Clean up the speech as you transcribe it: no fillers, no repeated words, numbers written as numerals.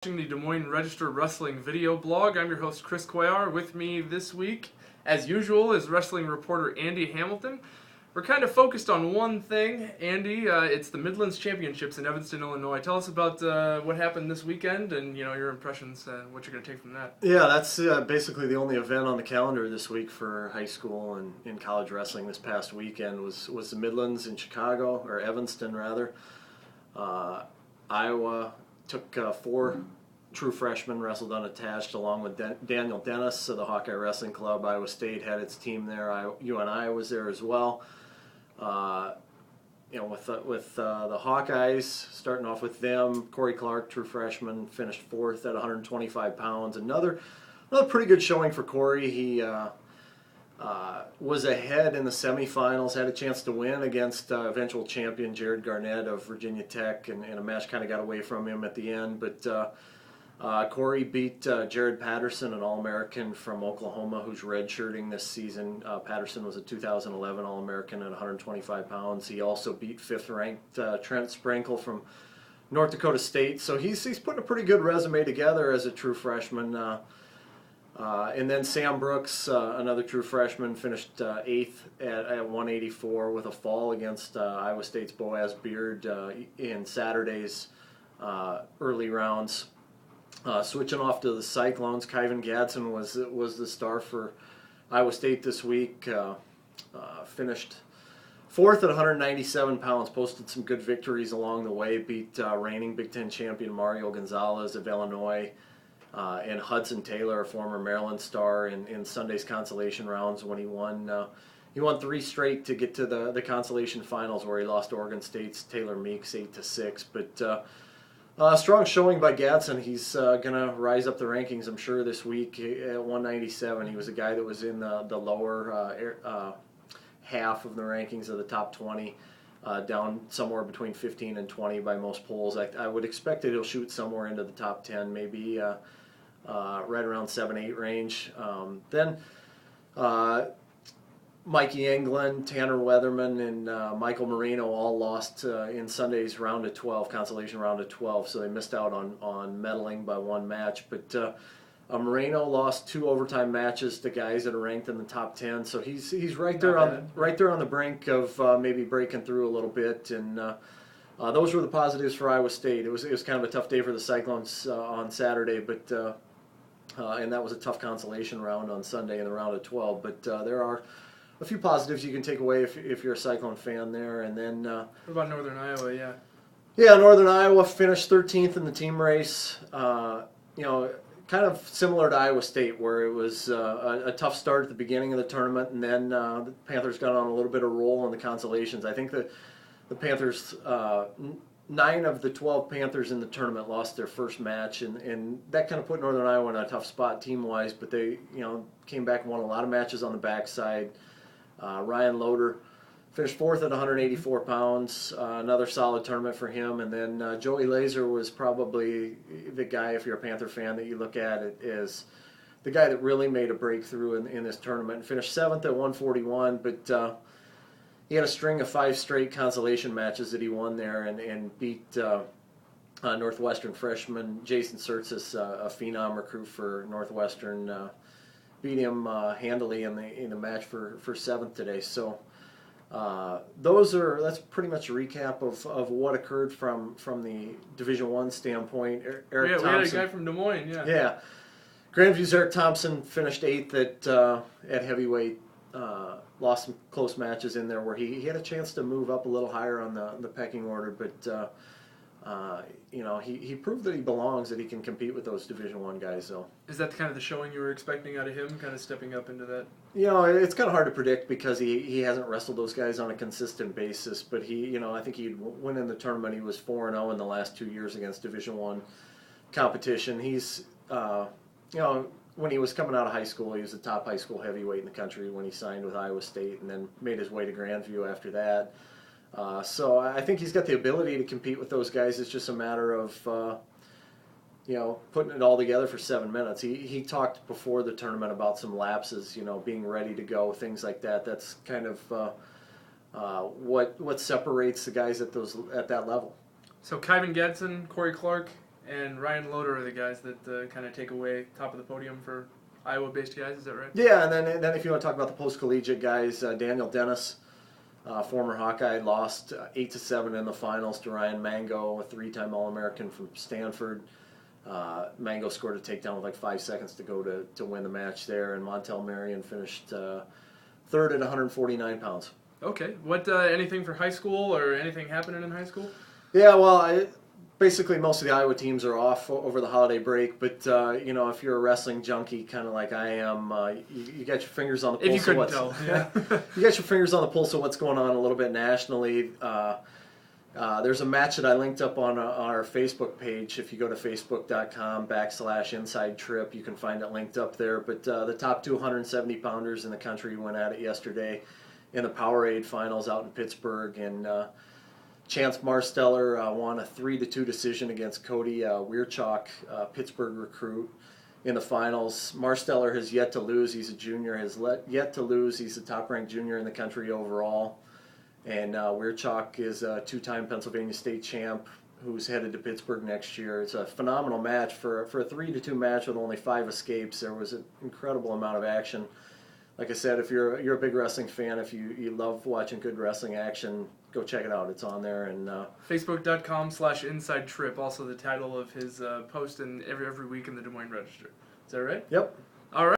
Watching the Des Moines Register Wrestling video blog. I'm your host, Chris Cuellar. With me this week, as usual, is wrestling reporter Andy Hamilton. We're kind of focused on one thing, Andy. It's the Midlands Championships in Evanston, Illinois. Tell us about what happened this weekend and your impressions, what you're going to take from that. Yeah, that's basically the only event on the calendar this week for high school and in college wrestling this past weekend was the Midlands in Chicago, or Evanston rather. Iowa took four true freshmen, wrestled unattached, along with Daniel Dennis of the Hawkeye Wrestling Club. Iowa State had its team there. UNI was there as well. With the Hawkeyes, starting off with them, Corey Clark, true freshman, finished fourth at 125 pounds. Another pretty good showing for Corey. He was ahead in the semifinals, had a chance to win against eventual champion Jared Garnett of Virginia Tech, and a match kind of got away from him at the end. But Corey beat Jared Patterson, an All-American from Oklahoma who's redshirting this season. Patterson was a 2011 All-American at 125 pounds. He also beat fifth-ranked Trent Sprankle from North Dakota State. So he's putting a pretty good resume together as a true freshman. And then Sam Brooks, another true freshman, finished eighth at 184 with a fall against Iowa State's Boaz Beard in Saturday's early rounds. Switching off to the Cyclones, Kyvan Gadsden was the star for Iowa State this week. Finished fourth at 197 pounds, posted some good victories along the way, beat reigning Big Ten champion Mario Gonzalez of Illinois, and Hudson Taylor, a former Maryland star, in Sunday's consolation rounds when he won three straight to get to the consolation finals, where he lost to Oregon State's Taylor Meeks 8-6. But strong showing by Gadsden. He's going to rise up the rankings, I'm sure, this week at 197. He was a guy that was in the lower half of the rankings of the top 20, down somewhere between 15 and 20 by most polls. I would expect that he'll shoot somewhere into the top 10, maybe right around 7-8 range. Then Mikey England, Tanner Weatherman, and Michael Marino all lost in Sunday's round of 12, consolation round of 12, so they missed out on medaling by one match. But Moreno lost two overtime matches to guys that are ranked in the top 10, so he's right there on the brink of maybe breaking through a little bit. And those were the positives for Iowa State. It was kind of a tough day for the Cyclones on Saturday, but and that was a tough consolation round on Sunday in the round of 12. But there are a few positives you can take away if you're a Cyclone fan there. And then what about Northern Iowa? Yeah, Northern Iowa finished 13th in the team race. Kind of similar to Iowa State, where it was a tough start at the beginning of the tournament, and then the Panthers got on a little bit of roll in the consolations. I think that the Panthers, 9 of the 12 Panthers in the tournament lost their first match, and that kind of put Northern Iowa in a tough spot team-wise, but they came back and won a lot of matches on the backside. Ryan Loader finished fourth at 184 pounds, another solid tournament for him. And then Joey Laser was probably the guy, if you're a Panther fan, that you look at it as the guy that really made a breakthrough in this tournament, and finished seventh at 141. But he had a string of 5 straight consolation matches that he won there, and beat Northwestern freshman Jason Surtis, a phenom recruit for Northwestern. Beat him handily in the match for 7th today. So that's pretty much a recap of what occurred from the Division I standpoint. Eric Thompson, we had a guy from Des Moines. Yeah. Grandview's Eric Thompson finished 8th at heavyweight. Lost some close matches in there where he had a chance to move up a little higher on the pecking order, but he proved that he belongs, that he can compete with those Division I guys. So is that kind of the showing you were expecting out of him, kind of stepping up into that? It's kind of hard to predict because he hasn't wrestled those guys on a consistent basis. But I think he'd win in the tournament. He was 4-0 in the last 2 years against Division I competition. He's when he was coming out of high school, he was the top high school heavyweight in the country when he signed with Iowa State, and then made his way to Grandview after that. So I think he's got the ability to compete with those guys. It's just a matter of putting it all together for 7 minutes. He talked before the tournament about some lapses, being ready to go, things like that. That's kind of what separates the guys at that level. So Kyvan Gadsden, Corey Clark, and Ryan Loader are the guys that kind of take away top of the podium for Iowa-based guys. Is that right? Yeah, and then if you want to talk about the post-collegiate guys, Daniel Dennis, former Hawkeye, lost 8-7 in the finals to Ryan Mango, a 3-time All-American from Stanford. Mango scored a takedown with like 5 seconds to go to win the match there, and Montel Marion finished third at 149 pounds. Okay. What anything for high school or anything happening in high school? Yeah, well, basically most of the Iowa teams are off over the holiday break, but you know, if you're a wrestling junkie, kind of like I am, you got your fingers on the pulse. If you couldn't of tell, yeah. You got your fingers on the pulse of what's going on a little bit nationally. There's a match that I linked up on our Facebook page. If you go to facebook.com/inside trip, you can find it linked up there. But the top 270 pounders in the country went at it yesterday in the Powerade finals out in Pittsburgh, and Chance Marsteller won a 3-2 decision against Cody Weirchok, Pittsburgh recruit, in the finals. Marsteller has yet to lose. He's a junior, yet to lose. He's the top-ranked junior in the country overall. And Weirchok is a 2-time Pennsylvania State champ who's headed to Pittsburgh next year. It's a phenomenal match. For a 3-2 match with only 5 escapes, there was an incredible amount of action. Like I said, if you're a big wrestling fan, if you love watching good wrestling action, go check it out. It's on there. And Facebook.com/inside trip, also the title of his post every week in the Des Moines Register. Is that right? Yep. All right.